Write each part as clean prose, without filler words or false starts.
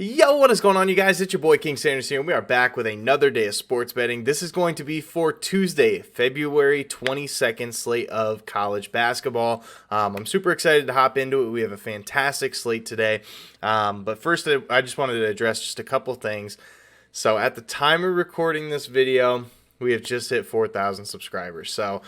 Yo, what is going on, you guys? It's your boy King Sanders here, and we are back with another day of sports betting. This is going to be for Tuesday, February 22nd slate of college basketball. I'm super excited to hop into it. We have a fantastic slate today. But first, I just wanted to address just a couple things. So at the time of recording this video, we have just hit 4,000 subscribers. So,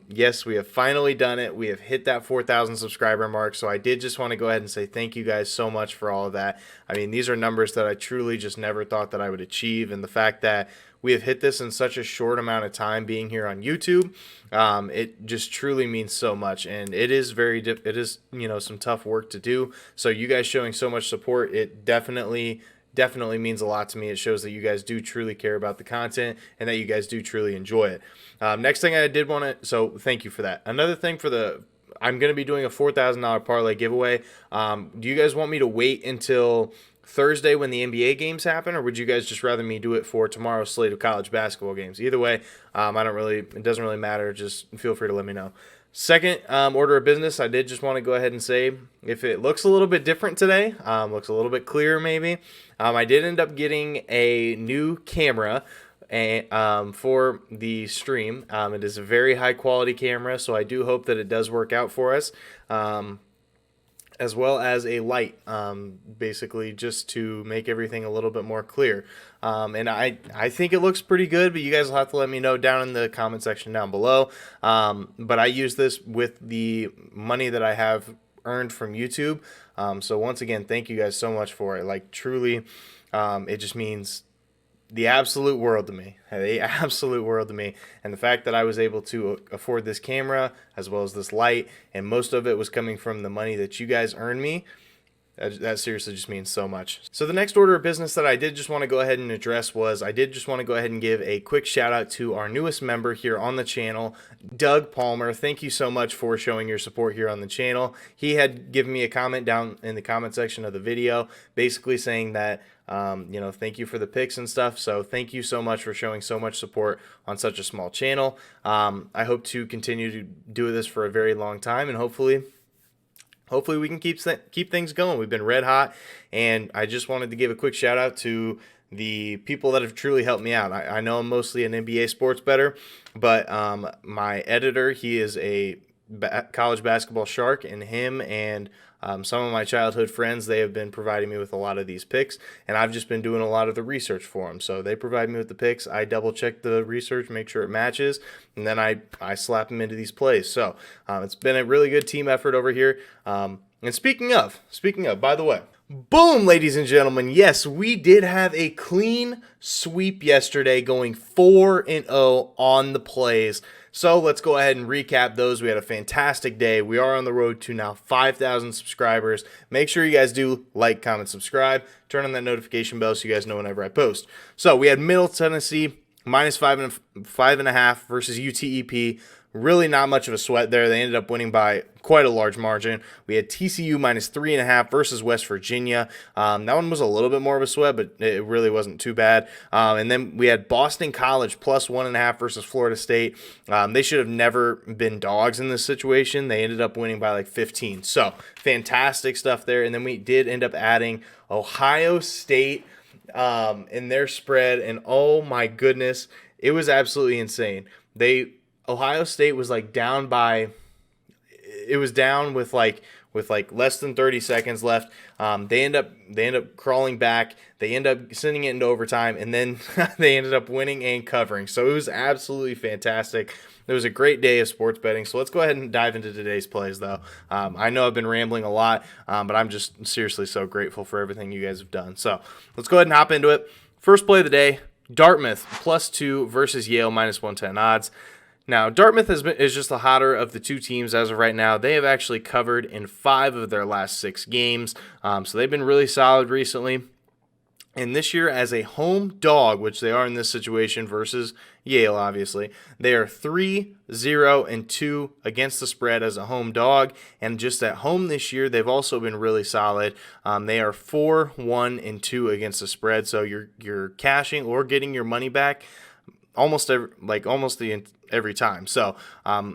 yes, we have finally done it. We have hit that 4,000 subscriber mark. So I did just want to go ahead and say thank you guys so much for all of that. I mean, these are numbers that I truly just never thought that I would achieve. And the fact that we have hit this in such a short amount of time being here on YouTube, it just truly means so much. And it is some tough work to do. So you guys showing so much support, it definitely means a lot to me. It shows that you guys do truly care about the content and that you guys do truly enjoy it. Next thing I did want to, so thank you for that. Another thing I'm going to be doing a $4,000 parlay giveaway. Do you guys want me to wait until Thursday when the NBA games happen, or would you guys just rather me do it for tomorrow's slate of college basketball games? Either way, it doesn't really matter. Just feel free to let me know. Second order of business, I did just want to go ahead and say, if it looks a little bit different today, looks a little bit clearer maybe, I did end up getting a new camera for the stream. It is a very high quality camera, so I do hope that it does work out for us. As well as a light, basically just to make everything a little bit more clear. And I think it looks pretty good, but you guys will have to let me know down in the comment section down below. But I use this with the money that I have earned from YouTube. So once again, thank you guys so much for it. Like, truly, it just means the absolute world to me. The absolute world to me. And the fact that I was able to afford this camera as well as this light, and most of it was coming from the money that you guys earned me, that seriously just means so much. So the next order of business that I did just want to go ahead and address was, I did just want to go ahead and give a quick shout out to our newest member here on the channel, Doug Palmer. Thank you so much for showing your support here on the channel. He had given me a comment down in the comment section of the video, basically saying that thank you for the picks and stuff. So thank you so much for showing so much support on such a small channel. I hope to continue to do this for a very long time, and hopefully we can keep things going. We've been red hot, and I just wanted to give a quick shout out to the people that have truly helped me out. I know I'm mostly an NBA sports bettor, but my editor, he is a college basketball shark, and him and some of my childhood friends, they have been providing me with a lot of these picks, and I've just been doing a lot of the research for them. So they provide me with the picks, I double check the research, make sure it matches, and then I slap them into these plays. So it's been a really good team effort over here. And speaking of, by the way, boom, ladies and gentlemen, yes, we did have a clean sweep yesterday, going 4-0 on the plays. So let's go ahead and recap those. We had a fantastic day. We are on the road to now 5,000 subscribers. Make sure you guys do like, comment, subscribe. Turn on that notification bell so you guys know whenever I post. So we had Middle Tennessee minus 5.5 versus UTEP. Really not much of a sweat there. They ended up winning by quite a large margin. We had TCU minus 3.5 versus West Virginia. That one was a little bit more of a sweat, but it really wasn't too bad. And then we had Boston College plus 1.5 versus Florida State. They should have never been dogs in this situation. They ended up winning by like 15. So fantastic stuff there. And then we did end up adding Ohio State in their spread, and oh my goodness, it was absolutely insane. Ohio State was like down by, it was down with like less than 30 seconds left. They end up crawling back. They end up sending it into overtime, and then they ended up winning and covering. So it was absolutely fantastic. It was a great day of sports betting. So let's go ahead and dive into today's plays, though. I know I've been rambling a lot, but I'm just seriously so grateful for everything you guys have done. So let's go ahead and hop into it. First play of the day, Dartmouth plus 2 versus Yale minus 110 odds. Now, Dartmouth is just the hotter of the two teams as of right now. They have actually covered in 5 of their last 6 games, so they've been really solid recently. And this year, as a home dog, which they are in this situation versus Yale, obviously, they are 3-0-2 against the spread as a home dog. And just at home this year, they've also been really solid. They are 4-1-2 against the spread. So you're cashing or getting your money back almost every time. So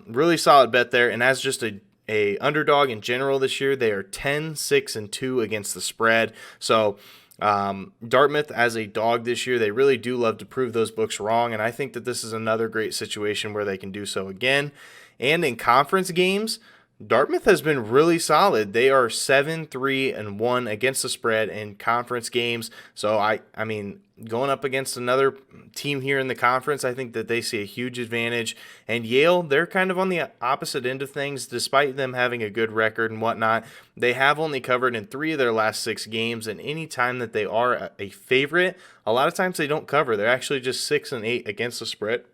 really solid bet there. And as just a underdog in general this year, they are 10-6-2 against the spread. So Dartmouth as a dog this year, they really do love to prove those books wrong, and I think that this is another great situation where they can do so again. And in conference games, Dartmouth has been really solid. They are 7-3-1 against the spread in conference games. So I mean, going up against another team here in the conference, I think that they see a huge advantage. And Yale, they're kind of on the opposite end of things, despite them having a good record and whatnot. They have only covered in 3 of their last 6 games, and any time that they are a favorite, a lot of times they don't cover. They're actually just 6-8 against the spread.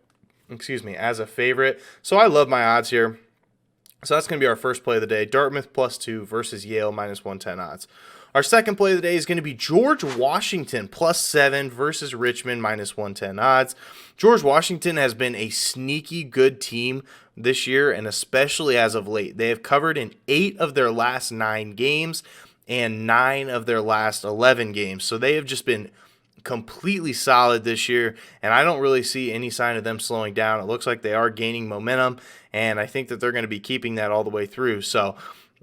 As a favorite. So I love my odds here. So that's going to be our first play of the day. Dartmouth +2 versus Yale -110 odds. Our second play of the day is going to be George Washington +7 versus Richmond -110 odds. George Washington has been a sneaky good team this year, and especially as of late. They have covered in 8 of their last 9 games and 9 of their last 11 games. So they have just been completely solid this year, and I don't really see any sign of them slowing down. It looks like they are gaining momentum, and I think that they're going to be keeping that all the way through. So,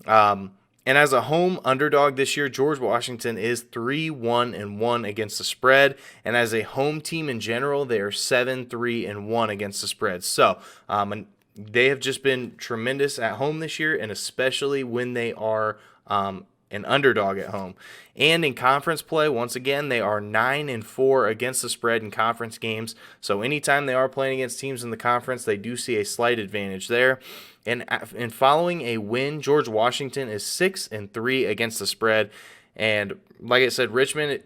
and as a home underdog this year, George Washington is 3-1-1 against the spread, and as a home team in general, they are 7-3-1 against the spread. So, and they have just been tremendous at home this year, and especially when they are an underdog at home. And in conference play, once again, they are 9-4 against the spread in conference games. So anytime they are playing against teams in the conference, they do see a slight advantage there. And following a win, George Washington is 6-3 against the spread. And like I said, Richmond,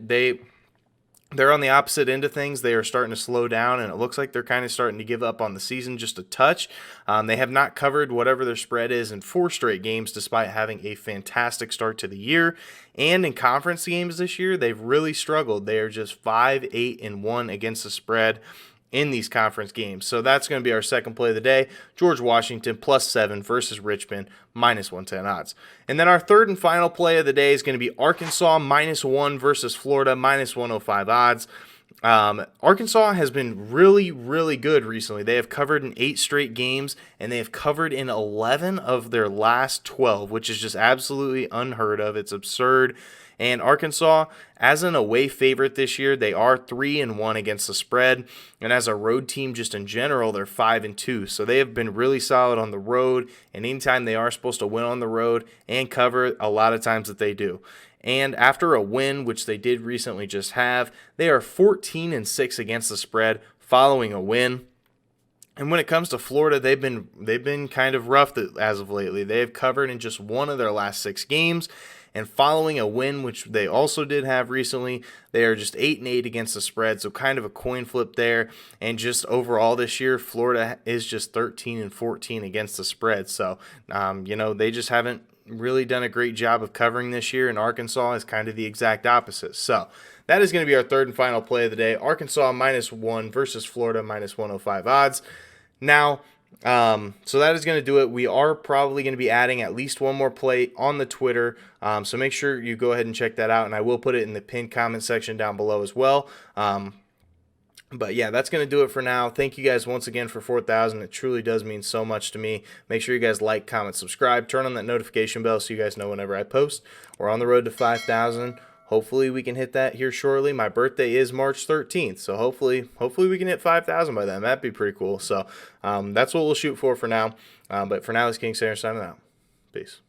they're on the opposite end of things. They are starting to slow down, and it looks like they're kind of starting to give up on the season just a touch. They have not covered whatever their spread is in 4 straight games, despite having a fantastic start to the year. And in conference games this year, they've really struggled. They are just 5-8-1 against the spread in these conference games. So that's going to be our second play of the day. George Washington +7 versus Richmond -110 odds. And then our third and final play of the day is going to be Arkansas -1 versus Florida -105 odds. Arkansas has been really, really good recently. They have covered in 8 straight games, and they have covered in 11 of their last 12, which is just absolutely unheard of. It's absurd. And Arkansas, as an away favorite this year, they are 3-1 against the spread. And as a road team, just in general, they're 5-2. So they have been really solid on the road. And anytime they are supposed to win on the road and cover, a lot of times that they do. And after a win, which they did recently just have, they are 14-6 against the spread following a win. And when it comes to Florida, they've been kind of rough as of lately. They have covered in just 1 of their last 6 games. And following a win, which they also did have recently, they are just 8-8 against the spread, so kind of a coin flip there. And just overall this year, Florida is just 13-14 against the spread. So, they just haven't really done a great job of covering this year, and Arkansas is kind of the exact opposite. So that is going to be our third and final play of the day. Arkansas -1 versus Florida -105 odds. Now, so that is going to do it. We are probably going to be adding at least one more play on the Twitter, so make sure you go ahead and check that out, and I will put it in the pinned comment section down below as well. But yeah, that's going to do it for now. Thank you guys once again for 4,000. It truly does mean so much to me. Make sure you guys like, comment, subscribe, turn on that notification bell so you guys know whenever I post. We're on the road to 5,000. Hopefully we can hit that here shortly. My birthday is March 13th, so hopefully we can hit 5,000 by then. That'd be pretty cool. So that's what we'll shoot for now. But for now, this is King Sarah signing out. Peace.